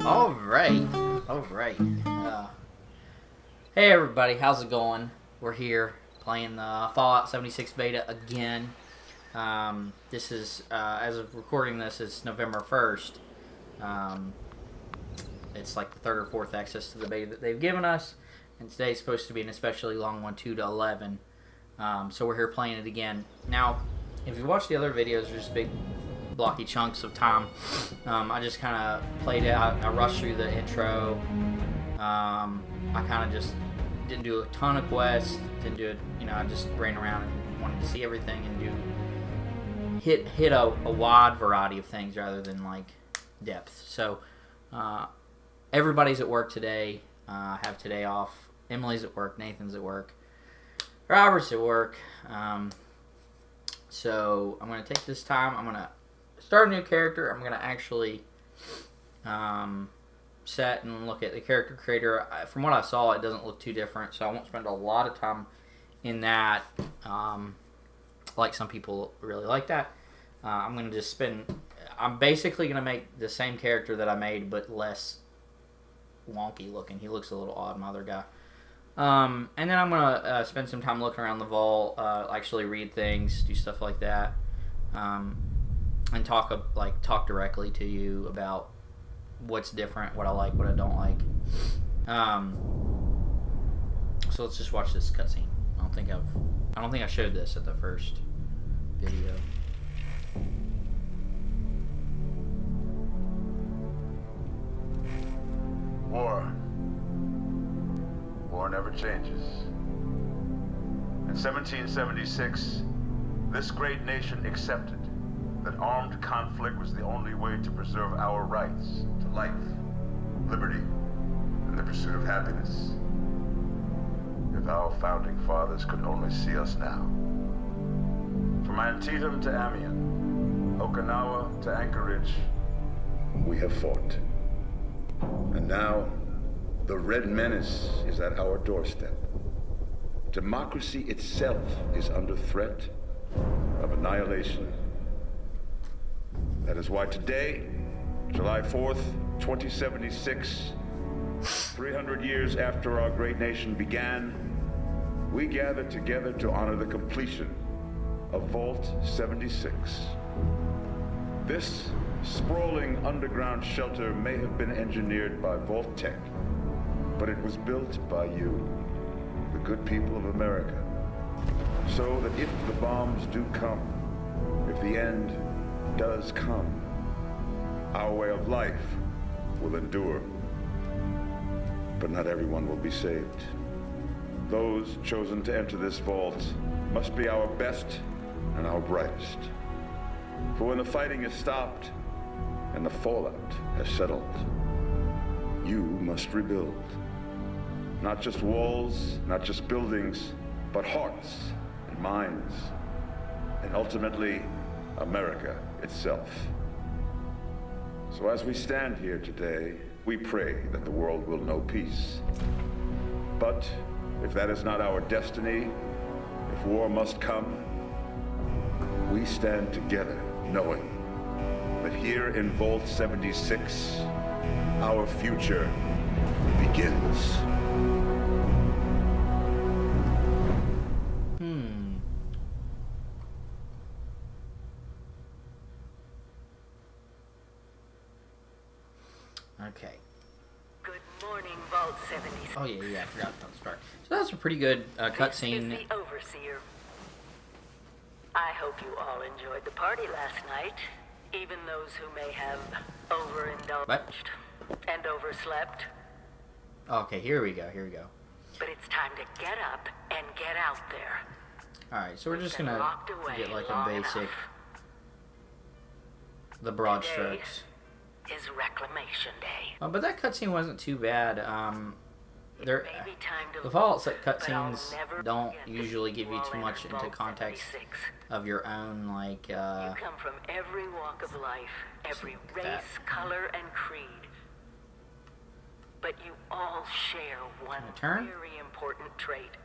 All right, all right. Hey everybody, how's it going? We're here playing the Fallout 76 beta again. This is, as of recording this, it's November 1st. It's like the third or fourth access to the beta that they've given us, and today's supposed to be an especially long one, 2 to 11. So we're here playing it again. Now, if you watch the other videos, there's just big blocky chunks of time. I just kind of played it. I rushed through the intro. I kind of just didn't do a ton of quests. Didn't do it. I just ran around and wanted to see everything and hit a wide variety of things rather than like depth. So everybody's at work today. I have today off. Emily's at work. Nathan's at work. Robert's at work. So I'm going to take this time. I'm going to start a new character. I'm going to actually set and look at the character creator. From what I saw, it doesn't look too different, so I won't spend a lot of time in that. Like some people really like that. I'm going to just spend... I'm basically going to make the same character that I made, but less wonky looking. He looks a little odd, my other guy. And then I'm going to spend some time looking around the vault, actually read things, do stuff like that. And talk directly to you about what's different, what I like, what I don't like. So let's just watch this cutscene. I don't think I showed this at the first video. War never changes. In 1776, this great nation accepted that armed conflict was the only way to preserve our rights to life, liberty, and the pursuit of happiness. If our founding fathers could only see us now. From Antietam to Amiens, Okinawa to Anchorage, we have fought. And now, the Red Menace is at our doorstep. Democracy itself is under threat of annihilation. That is why today, July 4th, 2076, 300 years after our great nation began, we gather together to honor the completion of Vault 76. This sprawling underground shelter may have been engineered by Vault Tech, but it was built by you, the good people of America, so that if the bombs do come, if the end does come, our way of life will endure. But not everyone will be saved. Those chosen to enter this vault must be our best and our brightest. For when the fighting is stopped and the fallout has settled, you must rebuild. Not just walls, not just buildings, but hearts and minds, and ultimately, America itself. So as we stand here today, we pray that the world will know peace. But if that is not our destiny, if war must come, we stand together knowing that here in Vault 76, our future begins. Okay. Good morning, Vault 76. Oh yeah, I forgot about the start. So that's a pretty good cutscene. This is the Overseer. I hope you all enjoyed the party last night, even those who may have overindulged What? and overslept. Okay, here we go. But it's time to get up and get out there. Alright, so we're just Been gonna locked away get like a long basic, enough. the broad Today strokes. is Reclamation Day. But that cutscene wasn't too bad. There, It may be time to the Fallout leave, but I'll cutscenes never don't forget that usually give you all too entered much into Vault context 76. of your own, like, You come from every walk of life, every race, that. color, and creed. But you all share one turn? very important trait.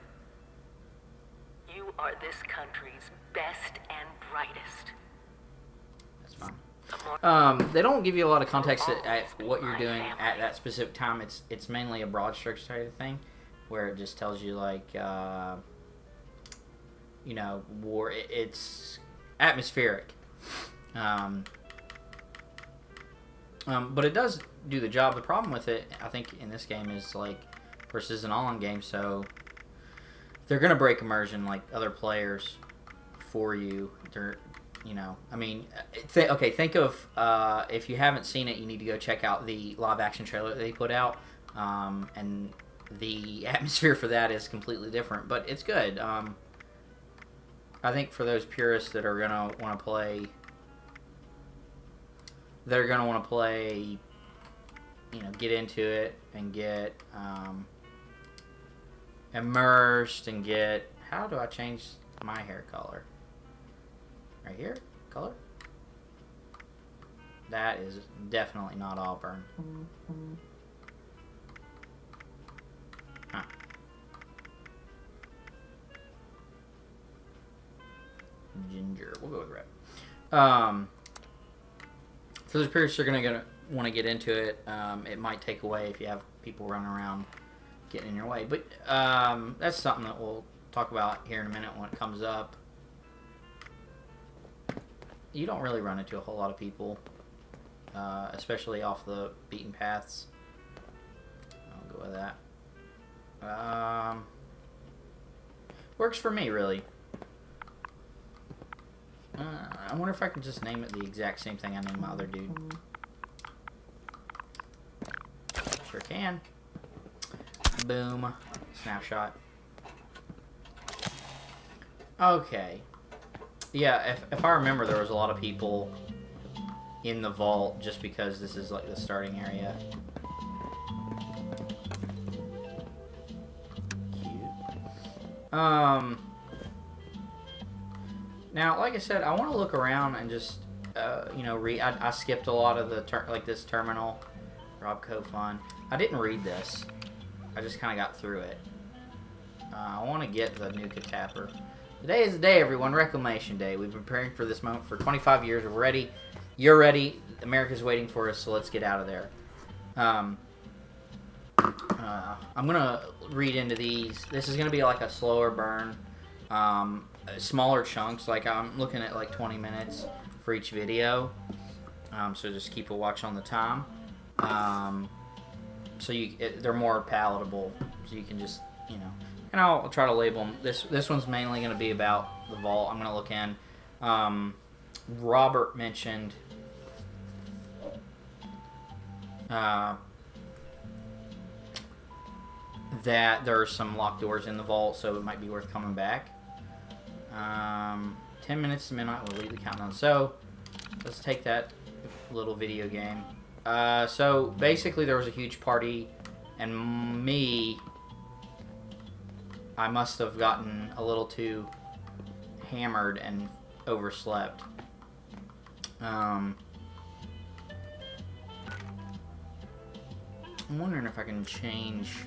You are this country's best and brightest. That's fine. They don't give you a lot of context at what you're doing at that specific time. It's mainly a broad strokes type of thing, where it just tells you like, you know, war. It's atmospheric, but it does do the job. The problem with it, I think, in this game is like, versus an all-in game, so they're gonna break immersion like other players for you. They're, you know, I mean, okay, think of, if you haven't seen it, you need to go check out the live-action trailer that they put out, and the atmosphere for that is completely different, but it's good. I think for those purists that are gonna want to play, you know, get into it and get immersed and get, how do I change my hair color? Right here? Color? That is definitely not auburn. Huh. Ginger. We'll go with red. For those purists who are gonna want to get into it, it might take away if you have people running around getting in your way. But that's something that we'll talk about here in a minute when it comes up. You don't really run into a whole lot of people, especially off the beaten paths. I'll go with that. Works for me, really. I wonder if I can just name it the exact same thing I named my other dude. Sure can. Boom. Snapshot. Okay. Yeah, if I remember, there was a lot of people in the vault just because this is like the starting area. Cute. Now, like I said, I want to look around and just, you know, read. I skipped a lot of the like this terminal, Robco fun. I didn't read this. I just kind of got through it. I want to get the Nuka Tapper. Today is the day, everyone. Reclamation Day. We've been preparing for this moment for 25 years. We're ready. You're ready. America's waiting for us, so let's get out of there. I'm going to read into these. This is going to be like a slower burn. Smaller chunks. Like, I'm looking at like 20 minutes for each video. So just keep a watch on the time. So they're more palatable. So you can just, you know... And I'll try to label them. This one's mainly going to be about the vault. I'm going to look in. Robert mentioned that there are some locked doors in the vault, so it might be worth coming back. 10 minutes to midnight, we'll leave the countdown. So, let's take that little video game. So, basically there was a huge party, and I must have gotten a little too hammered and overslept. I'm wondering if I can change...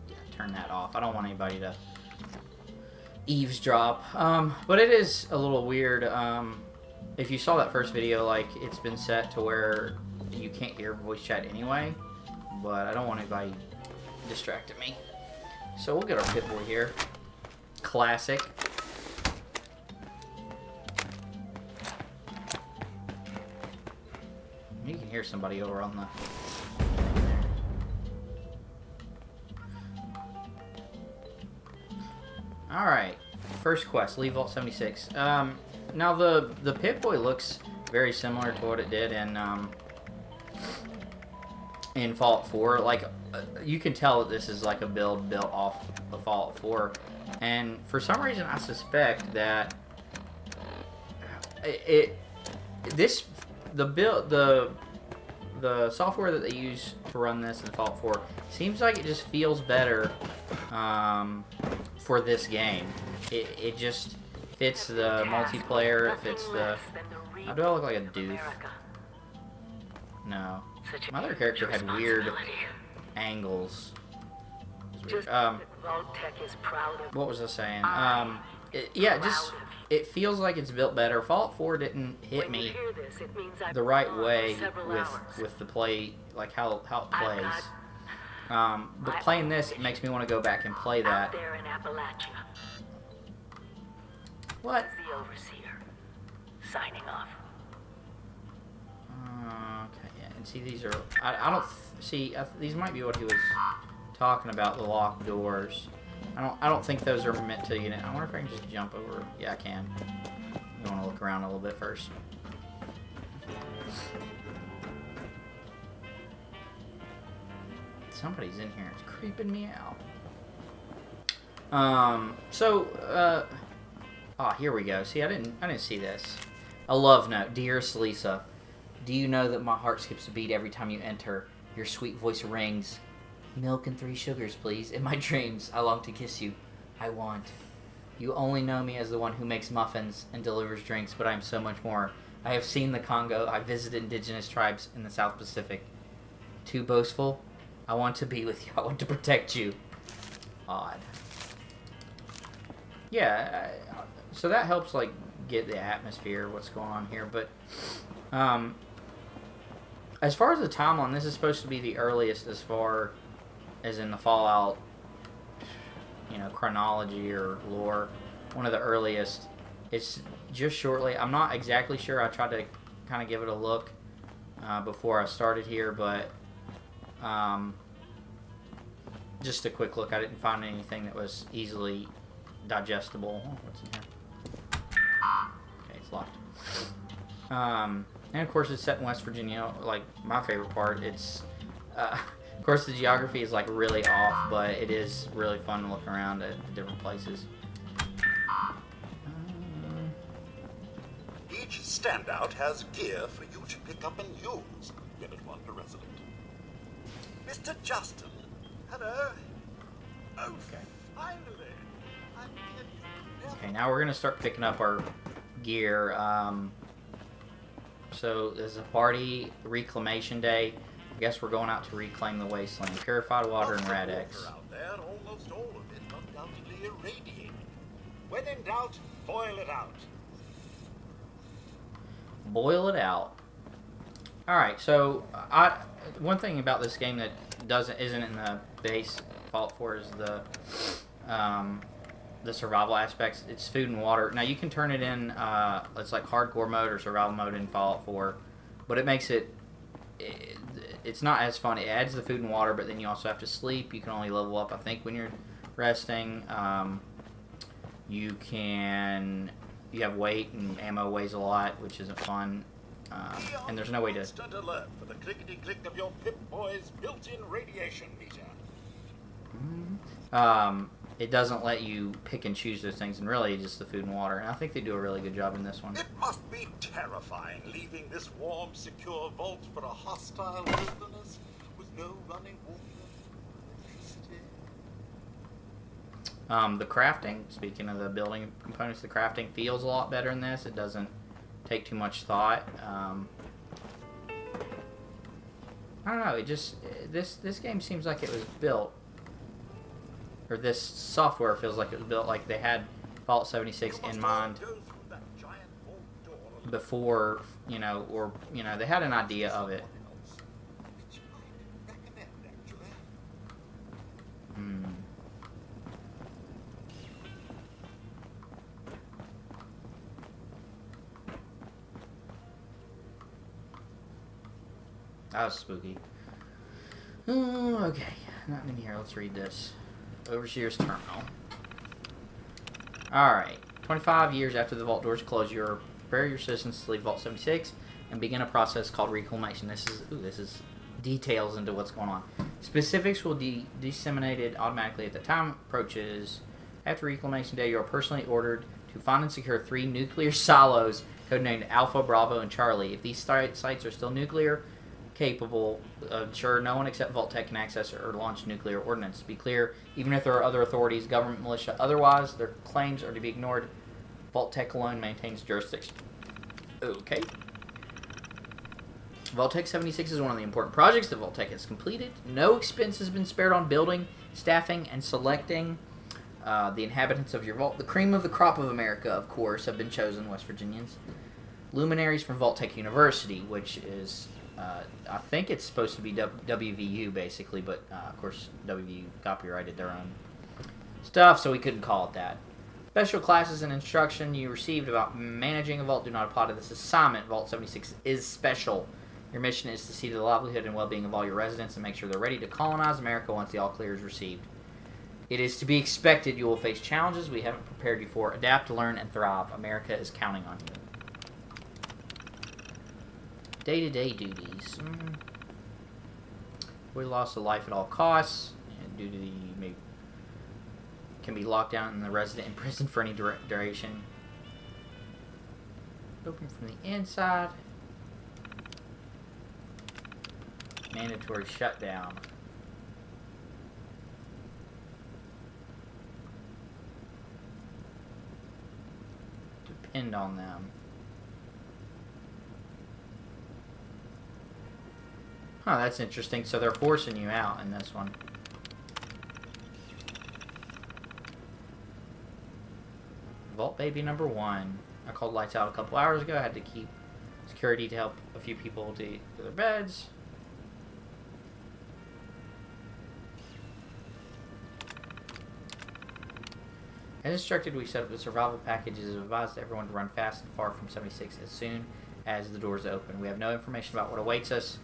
Yeah, turn that off. I don't want anybody to eavesdrop. But it is a little weird. If you saw that first video, like, it's been set to where you can't hear voice chat anyway, but I don't want anybody distracting me. So we'll get our Pit Boy here. Classic. You can hear somebody over on the... Alright. First quest, leave Vault 76. Now the Pit Boy looks very similar to what it did in Fallout 4. Like, you can tell that this is like a build built off of Fallout 4, and for some reason I suspect that the software that they use to run this in Fallout 4 seems like it just feels better for this game. It just fits the multiplayer. It fits the... How do I look like a doof? No. My other character had weird angles. What was I saying? Yeah, just it feels like it's built better. Fallout 4 didn't hit me the right way with the play, like how it plays. But playing this, it makes me want to go back and play that. There in Appalachia. What? The overseer. Signing off. Okay, yeah, and see, these are I don't see these might be what he was talking about, the locked doors. I don't think those are meant to, you know. I wonder if I can just jump over. Yeah, I can. You want to look around a little bit first. Somebody's in here. It's creeping me out. Here we go. See, I didn't see this. A love note. Dearest Lisa, do you know that my heart skips a beat every time you enter? Your sweet voice rings. Milk and 3 sugars, please. In my dreams, I long to kiss you. I want. You only know me as the one who makes muffins and delivers drinks, but I am so much more. I have seen the Congo. I visited indigenous tribes in the South Pacific. Too boastful? I want to be with you. I want to protect you. Odd. Yeah, so that helps, like, get the atmosphere, what's going on here. But, as far as the timeline, this is supposed to be the earliest as far as in the Fallout, you know, chronology or lore. One of the earliest. It's just shortly. I'm not exactly sure. I tried to kind of give it a look before I started here, but just a quick look. I didn't find anything that was easily digestible. Oh, what's in here? Okay, it's locked. And of course, it's set in West Virginia. Like, my favorite part. It's of course, the geography is like really off, but it is really fun to look around at different places. Each standout has gear for you to pick up and use. Unit 1 to resident. Mr. Justin, hello. Okay. Finally. Okay, now we're gonna start picking up our gear. So there's a party, reclamation day. I guess we're going out to reclaim the wasteland. Purified water and Rad-X. Out there, almost all of it undoubtedly irradiated. When in doubt, boil it out. Boil it out. All right. So one thing about this game that isn't in the base Fallout 4 is the survival aspects. It's food and water. Now you can turn it in. It's like hardcore mode or survival mode in Fallout 4, but it makes it's not as fun. It adds the food and water, but then you also have to sleep. You can only level up, I think, when you're resting. You have weight, and ammo weighs a lot, which isn't fun. And there's no way to. Instant alert for the clickety-click of your Pip-Boy's built-in radiation meter. It doesn't let you pick and choose those things, and really just the food and water. And I think they do a really good job in this one. It must be terrifying leaving this warm, secure vault for a hostile wilderness with no running water, electricity. The crafting, speaking of the building components, the crafting feels a lot better in this. It doesn't take too much thought. I don't know. It just this game seems like it was built. Or this software feels like it was built like they had Fallout 76 in mind before, they had an idea of it. That was spooky. Okay, nothing in here. Let's read this. Overseer's Terminal. Alright. 25 years after the vault doors close, you prepare your citizens to leave Vault 76 and begin a process called reclamation. This is details into what's going on. Specifics will be disseminated automatically at the time approaches. After reclamation day, you are personally ordered to find and secure 3 nuclear silos, codenamed Alpha, Bravo, and Charlie. If these sites are still nuclear capable, ensure no one except Vault-Tec can access or launch nuclear ordnance. To be clear, even if there are other authorities, government, militia, otherwise, their claims are to be ignored. Vault-Tec alone maintains jurisdiction. Okay. Vault-Tec 76 is one of the important projects that Vault-Tec has completed. No expense has been spared on building, staffing, and selecting The inhabitants of your vault, the cream of the crop of America, of course, have been chosen, West Virginians. Luminaries from Vault-Tec University, which is, I think it's supposed to be WVU, basically, but, of course, WVU copyrighted their own stuff, so we couldn't call it that. Special classes and instruction you received about managing a vault do not apply to this assignment. Vault 76 is special. Your mission is to see to the livelihood and well-being of all your residents and make sure they're ready to colonize America once the all-clear is received. It is to be expected you will face challenges we haven't prepared you for. Adapt, learn, and thrive. America is counting on you. Day-to-day duties. We lost a life at all costs, and due to the can be locked down and the resident in prison for any duration. Open from the inside. Mandatory shutdown. Depend on them. Huh, that's interesting. So they're forcing you out in this one. Vault Baby number 1. I called lights out a couple hours ago. I had to keep security to help a few people to their beds. As instructed, we set up the survival package. It is advised everyone to run fast and far from 76 as soon as the doors open. We have no information about what awaits us.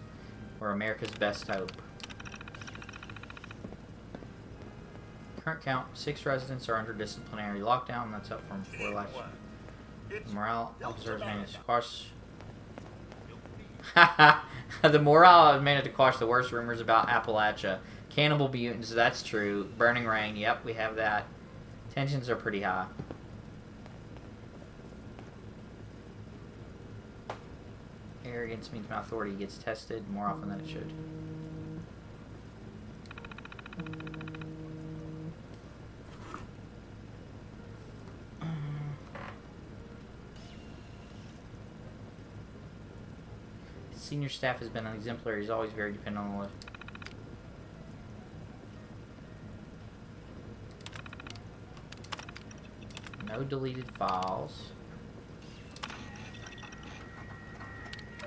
We're America's best hope. Current count, 6 residents are under disciplinary lockdown. That's up from 4 last year. Morale officers managed to quash... The morale managed to quash the worst rumors about Appalachia. Cannibal mutants, that's true. Burning rain, yep, we have that. Tensions are pretty high. Arrogance means my authority gets tested more often than it should. Senior staff has been exemplary. He's always very dependent on the list. No deleted files.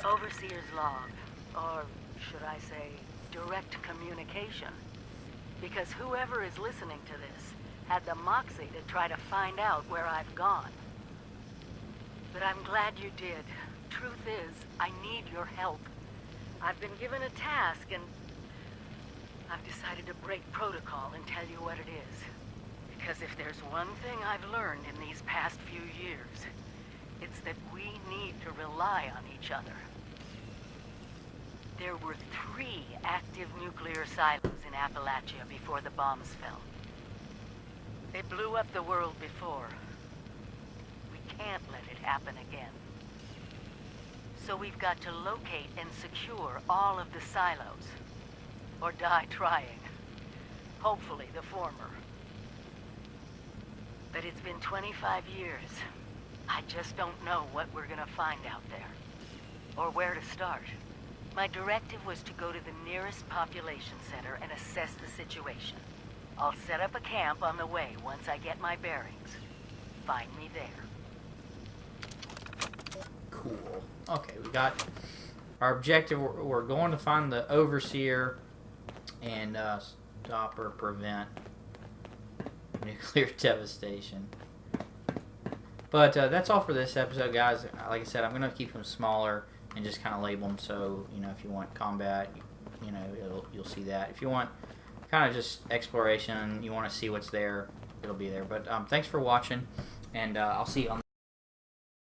Overseer's log, or should I say, direct communication. Because whoever is listening to this had the moxie to try to find out where I've gone. But I'm glad you did. Truth is, I need your help. I've been given a task and I've decided to break protocol and tell you what it is. Because if there's one thing I've learned in these past few years, it's that we need to rely on each other. There were 3 active nuclear silos in Appalachia before the bombs fell. They blew up the world before. We can't let it happen again. So we've got to locate and secure all of the silos. Or die trying. Hopefully the former. But it's been 25 years. I just don't know what we're gonna find out there. Or where to start. My directive was to go to the nearest population center and assess the situation. I'll set up a camp on the way once I get my bearings. Find me there. Cool. Okay, we got our objective. We're going to find the Overseer and stop or prevent nuclear devastation. But that's all for this episode, guys. Like I said, I'm going to keep them smaller and just kind of label them so, you know, if you want combat, you know, you'll see that. If you want kind of just exploration, you want to see what's there, it'll be there. But thanks for watching, and I'll see you on